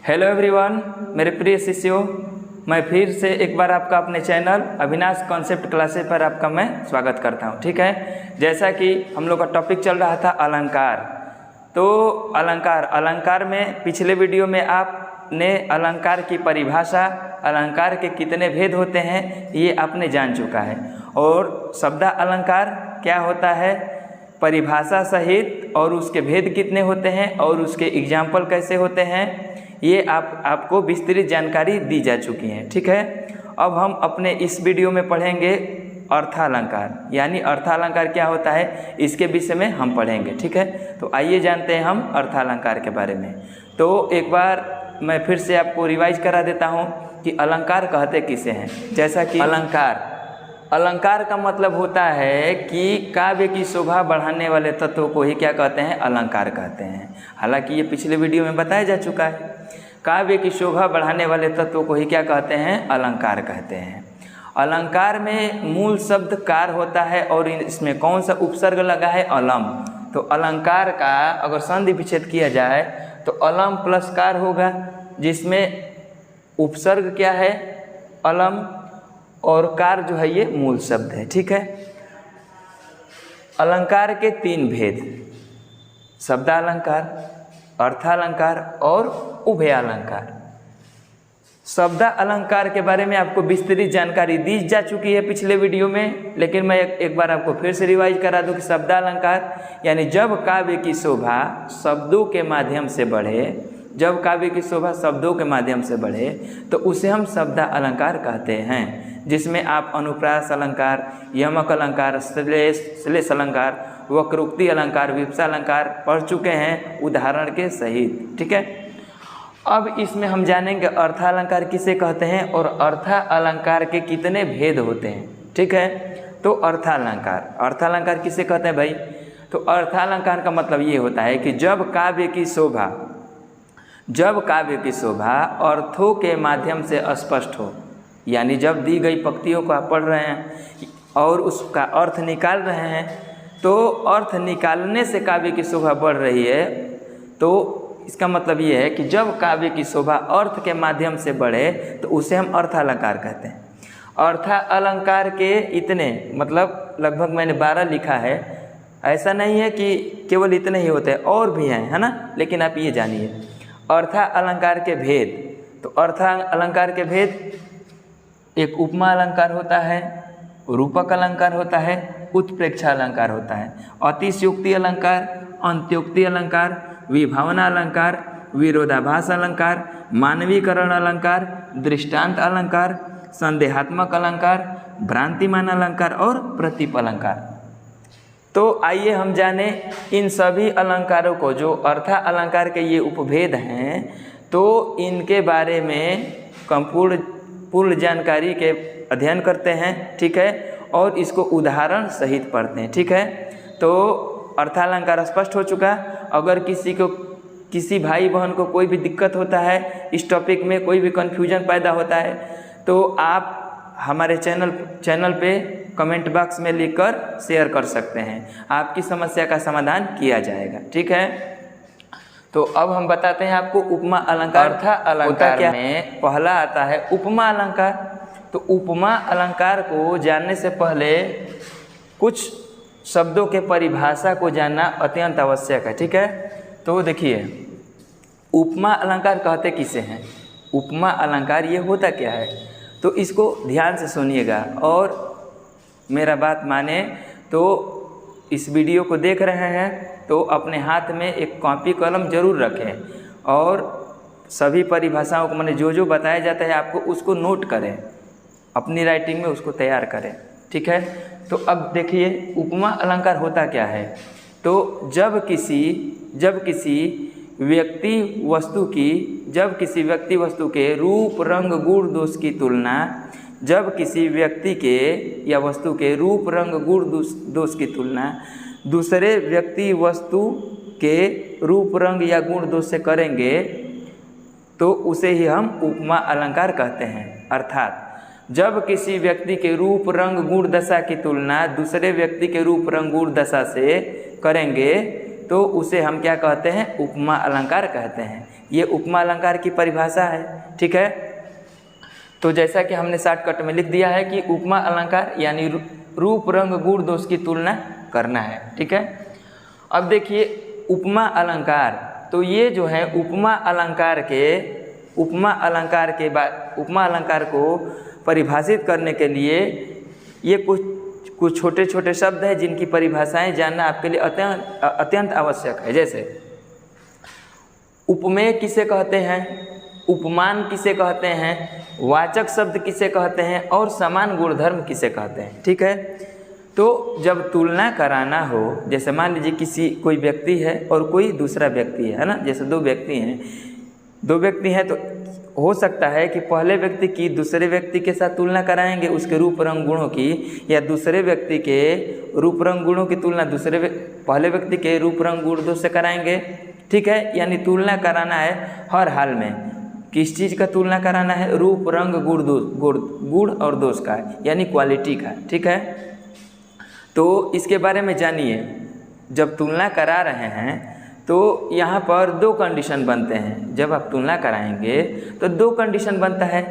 Hello everyone, मेरे प्रिय शिष्यों, मैं फिर से एक बार आपका अपने चैनल अविनाश कॉन्सेप्ट क्लासेस पर आपका मैं स्वागत करता हूं। ठीक है, जैसा कि हम लोग का टॉपिक चल रहा था अलंकार। तो अलंकार में पिछले वीडियो में आपने अलंकार की परिभाषा, अलंकार के कितने भेद होते हैं ये आपने जान चुका है। और शब्द अलंकार क्या होता है, परिभाषा सहित, और उसके भेद कितने होते हैं और उसके एग्जाम्पल कैसे होते हैं, ये आपको विस्तृत जानकारी दी जा चुकी है। ठीक है, अब हम अपने इस वीडियो में पढ़ेंगे अर्थालंकार, यानी अर्थालंकार क्या होता है इसके विषय में हम पढ़ेंगे। ठीक है, तो आइए जानते हैं हम अर्थालंकार के बारे में। तो एक बार मैं फिर से आपको रिवाइज करा देता हूँ कि अलंकार कहते किसे हैं। जैसा कि अलंकार का मतलब होता है कि काव्य की शोभा बढ़ाने वाले तत्वों को ही क्या कहते हैं, अलंकार कहते हैं। हालांकि ये पिछले वीडियो में बताया जा चुका है, काव्य की शोभा बढ़ाने वाले तत्वों को ही क्या कहते हैं, अलंकार कहते हैं। अलंकार में मूल शब्द कार होता है और इसमें कौन सा उपसर्ग लगा है, अलम। तो अलंकार का अगर संधि विच्छेद किया जाए तो अलम प्लस कार होगा, जिसमें उपसर्ग क्या है, अलम, और कार जो है ये मूल शब्द है। ठीक है, अलंकार के तीन भेद, शब्दालंकार, अर्थालंकार और उभयालंकार। शब्द अलंकार के बारे में आपको विस्तृत जानकारी दी जा चुकी है पिछले वीडियो में, लेकिन मैं एक बार आपको फिर से रिवाइज करा दूं कि शब्दालंकार यानी जब काव्य की शोभा शब्दों के माध्यम से बढ़े, जब काव्य की शोभा शब्दों के माध्यम से बढ़े तो उसे हम शब्द अलंकार कहते हैं, जिसमें आप अनुप्रास अलंकार, यमक अलंकार, श्लेष अलंकार, वक्रोक्ति अलंकार, विवक्षा अलंकार पढ़ चुके हैं उदाहरण के सहित। ठीक है, अब इसमें हम जानेंगे अर्थालंकार किसे कहते हैं और अर्थालंकार के कितने भेद होते हैं। ठीक है, तो अर्थालंकार किसे कहते हैं भाई, तो अर्थालंकार का मतलब ये होता है कि जब काव्य की शोभा अर्थों के माध्यम से स्पष्ट हो, यानी जब दी गई पंक्तियों को आप पढ़ रहे हैं और उसका अर्थ निकाल रहे हैं, तो अर्थ निकालने से काव्य की शोभा बढ़ रही है, तो इसका मतलब ये है कि जब काव्य की शोभा अर्थ के माध्यम से बढ़े तो उसे हम अर्थालंकार कहते हैं। अर्थालंकार के इतने मतलब लगभग मैंने 12 लिखा है, ऐसा नहीं है कि केवल इतने ही होते हैं, और भी हैं, है ना, लेकिन आप ये जानिए अर्थालंकार के भेद। तो अर्थालंकार के भेद, एक उपमा अलंकार होता है, रूपक अलंकार होता है, उत्प्रेक्षा अलंकार होता है, अतिशयोक्ति अलंकार, अंत्योक्ति अलंकार, विभावना अलंकार, विरोधाभास अलंकार, मानवीकरण अलंकार, दृष्टांत अलंकार, संदेहात्मक अलंकार, भ्रांतिमान अलंकार और प्रतीप अलंकार। तो आइए हम जाने इन सभी अलंकारों को, जो अर्था अलंकार के ये उपभेद हैं, तो इनके बारे में पूर्ण जानकारी के अध्ययन करते हैं। ठीक है, और इसको उदाहरण सहित पढ़ते हैं। ठीक है, तो अर्थालंकार स्पष्ट हो चुका। अगर किसी भाई बहन को कोई भी दिक्कत होता है, इस टॉपिक में कोई भी कन्फ्यूजन पैदा होता है, तो आप हमारे चैनल पे कमेंट बॉक्स में लिखकर शेयर कर सकते हैं, आपकी समस्या का समाधान किया जाएगा। ठीक है, तो अब हम बताते हैं आपको उपमा अलंकार। अर्थालंकार में पहला आता है उपमा अलंकार। तो उपमा अलंकार को जानने से पहले कुछ शब्दों के परिभाषा को जानना अत्यंत आवश्यक है। ठीक है, तो देखिए उपमा अलंकार कहते किसे हैं, उपमा अलंकार ये होता क्या है, तो इसको ध्यान से सुनिएगा और मेरा बात माने। तो इस वीडियो को देख रहे हैं तो अपने हाथ में एक कॉपी कलम जरूर रखें और सभी परिभाषाओं को मैंने जो बताया जाता है आपको उसको नोट करें, अपनी राइटिंग में उसको तैयार करें। ठीक है, तो अब देखिए उपमा अलंकार होता क्या है। तो जब किसी व्यक्ति वस्तु के रूप रंग गुण दोष की तुलना, जब किसी व्यक्ति के या वस्तु के रूप रंग गुण दोष की तुलना दूसरे व्यक्ति वस्तु के रूप रंग या गुण दोष से करेंगे तो उसे ही हम उपमा अलंकार कहते हैं। अर्थात जब किसी व्यक्ति के रूप रंग गुण दशा की तुलना दूसरे व्यक्ति के रूप रंग गुण दशा से करेंगे तो उसे हम क्या कहते हैं, उपमा अलंकार कहते हैं। ये उपमा अलंकार की परिभाषा है। ठीक है, तो जैसा कि हमने शॉर्टकट में लिख दिया है कि उपमा अलंकार यानी रूप रंग गुण दोष की तुलना करना है। ठीक है, अब देखिए उपमा अलंकार, तो ये जो है उपमा अलंकार को परिभाषित करने के लिए ये कुछ छोटे छोटे शब्द हैं जिनकी परिभाषाएं जानना आपके लिए अत्यंत आवश्यक है। जैसे उपमेय किसे कहते हैं, उपमान किसे कहते हैं, वाचक शब्द किसे कहते हैं और समान गुणधर्म किसे कहते हैं। ठीक है, तो जब तुलना कराना हो, जैसे मान लीजिए कोई व्यक्ति है और कोई दूसरा व्यक्ति है ना, जैसे दो व्यक्ति हैं तो हो सकता है कि पहले व्यक्ति की दूसरे व्यक्ति के साथ तुलना कराएंगे उसके रूप रंग गुणों की, या दूसरे व्यक्ति के रूप रंग गुणों की तुलना पहले व्यक्ति के रूप रंग गुण दोष से कराएंगे। ठीक है, यानी तुलना कराना है हर हाल में। किस चीज़ का तुलना कराना है, रूप रंग गुण और दोष का, यानी क्वालिटी का। ठीक है, तो इसके बारे में जानिए। जब तुलना करा रहे हैं तो यहाँ पर दो कंडीशन बनते हैं। जब आप तुलना कराएंगे तो दो कंडीशन बनता है,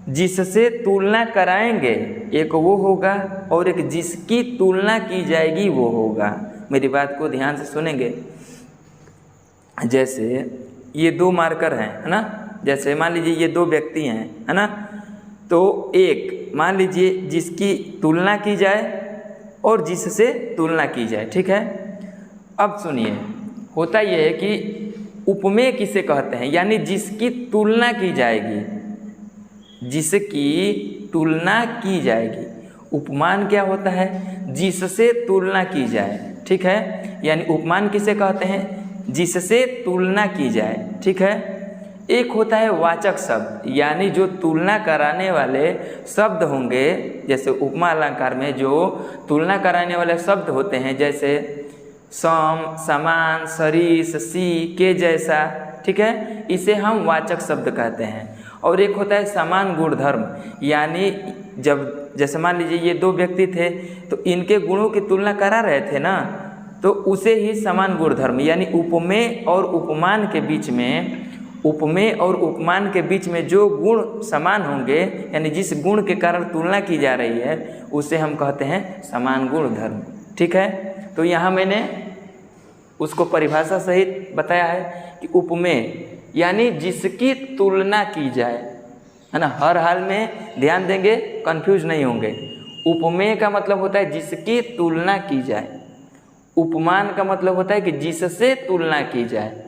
जिससे तुलना कराएंगे एक वो होगा और एक जिसकी तुलना की जाएगी वो होगा। मेरी बात को ध्यान से सुनेंगे। जैसे ये दो मार्कर हैं, है ना, जैसे मान लीजिए ये दो व्यक्ति हैं, है ना, तो एक मान लीजिए जिसकी तुलना की जाए और जिससे तुलना की जाए। ठीक है, अब सुनिए, होता यह है कि उपमेय किसे कहते हैं, यानी जिसकी तुलना की जाएगी, जिसकी तुलना की जाएगी। उपमान क्या होता है, जिससे तुलना की जाए। ठीक है, यानी उपमान किसे कहते हैं, जिससे तुलना की जाए। ठीक है, एक होता है वाचक शब्द, यानी जो तुलना कराने वाले शब्द होंगे। जैसे उपमा अलंकार में जो तुलना कराने वाले शब्द होते हैं, जैसे सम, समान, सरिस, सी, के जैसा। ठीक है, इसे हम वाचक शब्द कहते हैं। और एक होता है समान गुणधर्म, यानी जैसे मान लीजिए ये दो व्यक्ति थे तो इनके गुणों की तुलना करा रहे थे ना, तो उसे ही समान गुणधर्म, यानी उपमेय और उपमान के बीच में जो गुण समान होंगे, यानी जिस गुण के कारण तुलना की जा रही है उसे हम कहते हैं समान गुणधर्म। ठीक है, तो यहाँ मैंने उसको परिभाषा सहित बताया है कि उपमेय यानी जिसकी तुलना की जाए, है ना, हर हाल में ध्यान देंगे, कंफ्यूज नहीं होंगे। उपमेय का मतलब होता है जिसकी तुलना की जाए, उपमान का मतलब होता है कि जिससे तुलना की जाए।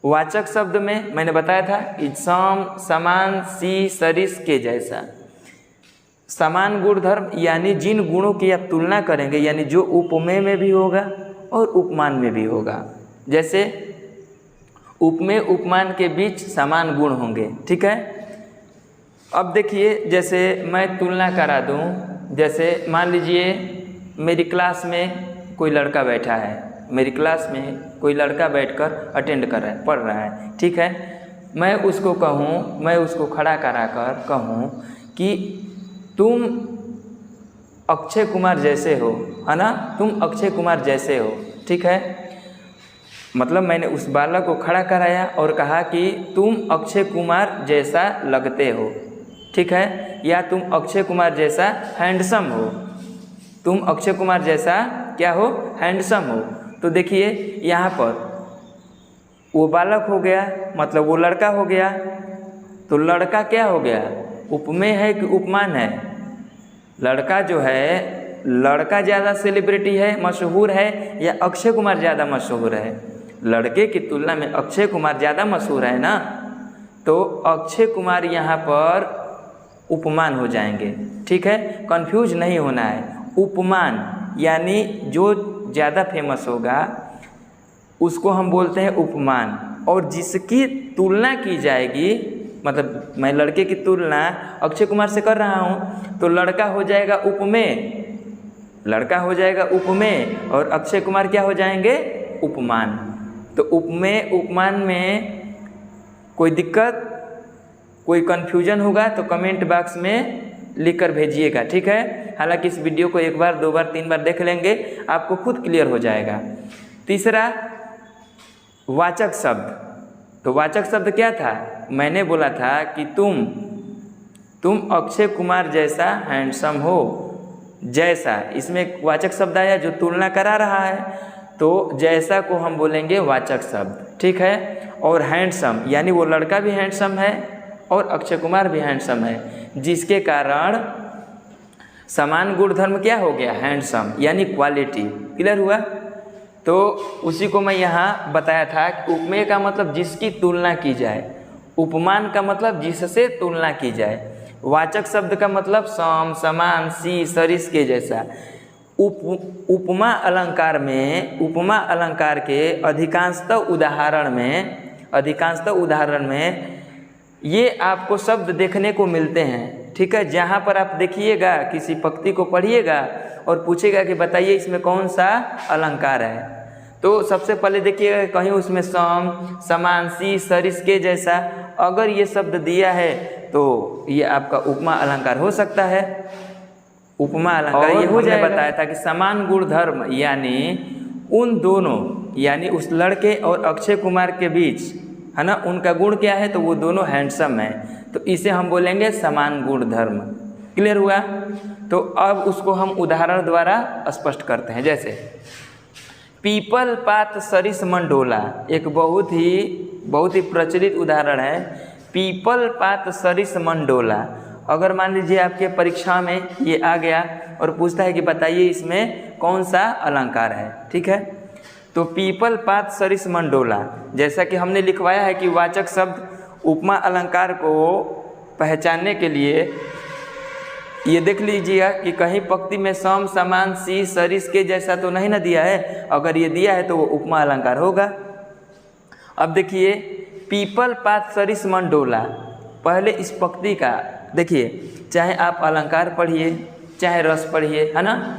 वाचक शब्द में मैंने बताया था कि सम, समान, सी, सरिस, के जैसा। समान गुणधर्म यानी जिन गुणों की आप तुलना करेंगे, यानी जो उपमेय में भी होगा और उपमान में भी होगा। जैसे उपमेय उपमान के बीच समान गुण होंगे। ठीक है, अब देखिए, जैसे मैं तुलना करा दूं, जैसे मान लीजिए मेरी क्लास में कोई लड़का बैठा है, मेरी क्लास में कोई लड़का बैठकर अटेंड कर रहा है, पढ़ रहा है। ठीक है, मैं उसको खड़ा करा कर कहूँ कि तुम अक्षय कुमार जैसे हो, है ना, तुम अक्षय कुमार जैसे हो। ठीक है, मतलब मैंने उस बालक को खड़ा कराया और कहा कि तुम अक्षय कुमार जैसा लगते हो। ठीक है, या तुम अक्षय कुमार जैसा हैंडसम हो, तुम अक्षय कुमार जैसा क्या हो, हैंडसम हो। तो देखिए यहाँ पर वो बालक हो गया, मतलब वो लड़का हो गया। तो लड़का क्या हो गया, उपमेय है कि उपमान है? लड़का जो है, लड़का ज़्यादा सेलिब्रिटी है, मशहूर है, या अक्षय कुमार ज़्यादा मशहूर है? लड़के की तुलना में अक्षय कुमार ज़्यादा मशहूर है ना, तो अक्षय कुमार यहाँ पर उपमान हो जाएंगे। ठीक है, कंफ्यूज नहीं होना है। उपमान यानी जो ज़्यादा फेमस होगा उसको हम बोलते हैं उपमान, और जिसकी तुलना की जाएगी, मतलब मैं लड़के की तुलना अक्षय कुमार से कर रहा हूँ तो लड़का हो जाएगा उपमेय, लड़का हो जाएगा उपमेय और अक्षय कुमार क्या हो जाएंगे, उपमान। तो उपमेय उपमान में कोई दिक्कत, कोई कन्फ्यूजन होगा तो कमेंट बॉक्स में लिख कर भेजिएगा। ठीक है, हालांकि इस वीडियो को एक बार, दो बार, तीन बार देख लेंगे, आपको खुद क्लियर हो जाएगा। तीसरा, वाचक शब्द। तो वाचक शब्द क्या था? मैंने बोला था कि तुम अक्षय कुमार जैसा हैंडसम हो। जैसा, इसमें एक वाचक शब्द आया जो तुलना करा रहा है, तो जैसा को हम बोलेंगे वाचक शब्द, ठीक है। और हैंडसम यानी वो लड़का भी हैंडसम है और अक्षय कुमार भी हैंडसम है, जिसके कारण समान गुणधर्म क्या हो गया? हैंडसम यानी क्वालिटी। क्लियर हुआ? तो उसी को मैं यहाँ बताया था कि उपमेय का मतलब जिसकी तुलना की जाए, उपमान का मतलब जिससे तुलना की जाए, वाचक शब्द का मतलब सम, समान, सी, सरिस के जैसा। उपमा अलंकार में, उपमा अलंकार के अधिकांशतः उदाहरण में ये आपको शब्द देखने को मिलते हैं, ठीक है। जहाँ पर आप देखिएगा, किसी पंक्ति को पढ़िएगा और पूछेगा कि बताइए इसमें कौन सा अलंकार है, तो सबसे पहले देखिएगा कहीं उसमें सम, समान, सी, सरिस के जैसा अगर ये शब्द दिया है तो ये आपका उपमा अलंकार हो सकता है। उपमा अलंकार ये हमने बताया था कि समान गुणधर्म यानी उन दोनों, यानी उस लड़के और अक्षय कुमार के बीच, है ना, उनका गुण क्या है? तो वो दोनों हैंडसम है, तो इसे हम बोलेंगे समान गुणधर्म। क्लियर हुआ? तो अब उसको हम उदाहरण द्वारा स्पष्ट करते हैं। जैसे पीपल पात सरिस मंडोला, एक बहुत ही प्रचलित उदाहरण है। पीपल पात सरिस मंडोला, अगर मान लीजिए आपके परीक्षा में ये आ गया और पूछता है कि बताइए इसमें कौन सा अलंकार है, ठीक है। तो पीपल पात सरिस मंडोला, जैसा कि हमने लिखवाया है कि वाचक शब्द उपमा अलंकार को पहचानने के लिए ये देख लीजिएगा कि कहीं पंक्ति में सम, समान, सी, सरिस के जैसा तो नहीं ना दिया है। अगर ये दिया है तो वो उपमा अलंकार होगा। अब देखिए पीपल पात सरिस मंडोला, पहले इस पंक्ति का देखिए, चाहे आप अलंकार पढ़िए चाहे रस पढ़िए, है ना,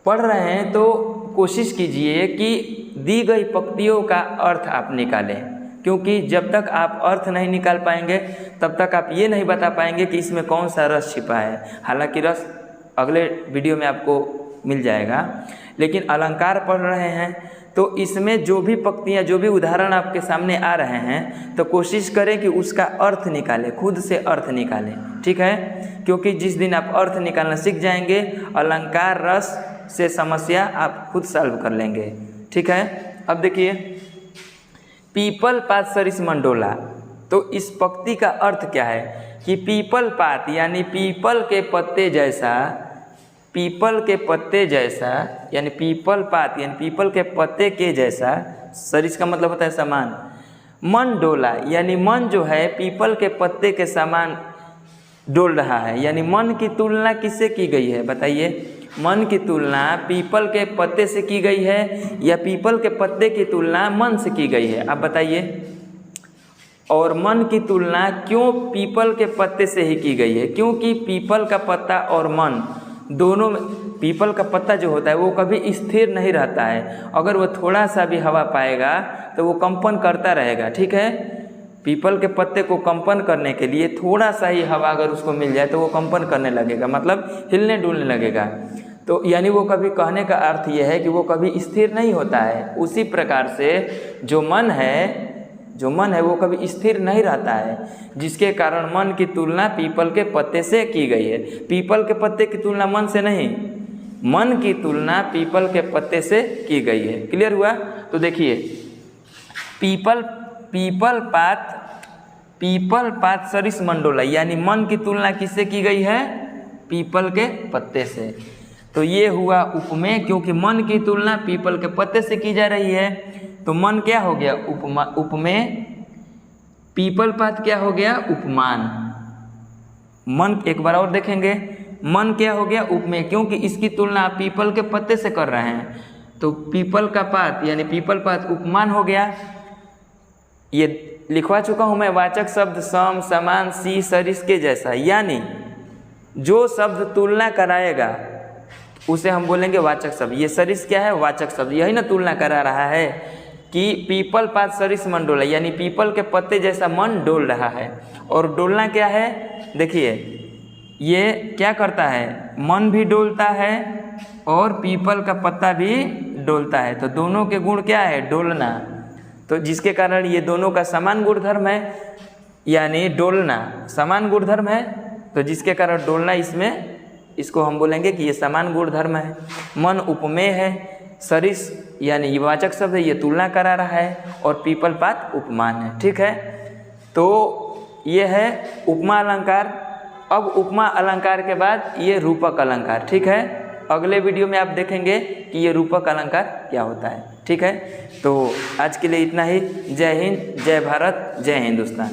पढ़ रहे हैं तो कोशिश कीजिए कि दी गई पंक्तियों का अर्थ आप निकालें, क्योंकि जब तक आप अर्थ नहीं निकाल पाएंगे तब तक आप ये नहीं बता पाएंगे कि इसमें कौन सा रस छिपा है। हालांकि रस अगले वीडियो में आपको मिल जाएगा, लेकिन अलंकार पढ़ रहे हैं तो इसमें जो भी पंक्तियाँ, जो भी उदाहरण आपके सामने आ रहे हैं, तो कोशिश करें कि उसका अर्थ निकालें, खुद से अर्थ निकालें, ठीक है। क्योंकि जिस दिन आप अर्थ निकालना सीख जाएंगे, अलंकार रस से समस्या आप खुद सॉल्व कर लेंगे, ठीक है। अब देखिए पीपल पात सरिस मंडोला, तो इस पंक्ति का अर्थ क्या है कि पीपल पात यानी पीपल के पत्ते जैसा, पीपल के पत्ते जैसा यानी पीपल पात यानी पीपल के पत्ते के जैसा, सरिस का मतलब होता है समान, मन डोला यानी मन जो है पीपल के पत्ते के समान डोल रहा है। यानी मन की तुलना किससे की गई है? बताइए, मन की तुलना पीपल के पत्ते से की गई है या पीपल के पत्ते की तुलना मन से की गई है? आप बताइए। और मन की तुलना क्यों पीपल के पत्ते से ही की गई है? क्योंकि पीपल का पत्ता और मन दोनों में, पीपल का पत्ता जो होता है वो कभी स्थिर नहीं रहता है। अगर वो थोड़ा सा भी हवा पाएगा तो वो कंपन करता रहेगा, ठीक है। पीपल के पत्ते को कंपन करने के लिए थोड़ा सा ही हवा अगर उसको मिल जाए तो वो कंपन करने लगेगा, मतलब हिलने डुलने लगेगा। तो यानी वो कभी, कहने का अर्थ ये है कि वो कभी स्थिर नहीं होता है। उसी प्रकार से जो मन है वो कभी स्थिर नहीं रहता है, जिसके कारण मन की तुलना पीपल के पत्ते से की गई है। पीपल के पत्ते की तुलना मन से नहीं, मन की तुलना पीपल के पत्ते से की गई है। क्लियर हुआ? तो देखिए पीपल पात सरिस मंडोला यानी मन की तुलना किससे की गई है? पीपल के पत्ते से। तो ये हुआ उपमेय, क्योंकि मन की तुलना पीपल के पत्ते से की जा रही है। तो मन क्या हो गया? उपमेय। पीपल पात क्या हो गया? उपमान। मन एक बार और देखेंगे, मन क्या हो गया? उपमेय, क्योंकि इसकी तुलना आप पीपल के पत्ते से कर रहे हैं। तो पीपल का पात यानी पीपल पात उपमान हो गया। ये लिखवा चुका हूँ मैं, वाचक शब्द सम, समान, सी, सरिस के जैसा, यानी जो शब्द तुलना कराएगा उसे हम बोलेंगे वाचक शब्द। ये सरिस क्या है? वाचक शब्द। यही ना तुलना करा रहा है कि पीपल पात सरिस मन डोला, यानी पीपल के पत्ते जैसा मन डोल रहा है। और डोलना क्या है? देखिए ये क्या करता है, मन भी डोलता है और पीपल का पत्ता भी डोलता है। तो दोनों के गुण क्या है? डोलना। तो जिसके कारण ये दोनों का समान गुणधर्म है, यानी डोलना समान गुणधर्म है, तो जिसके कारण डोलना इसमें, इसको हम बोलेंगे कि ये समान गुणधर्म है। मन उपमेय है, सरिस यानी वाचक शब्द है, ये तुलना करा रहा है, और पीपल पात उपमान है। ठीक है, तो ये है उपमा अलंकार। अब उपमा अलंकार के बाद ये रूपक अलंकार। ठीक है, अगले वीडियो में आप देखेंगे कि ये रूपक अलंकार क्या होता है। ठीक है, तो आज के लिए इतना ही। जय हिंद, जय भारत, जय हिंदुस्तान।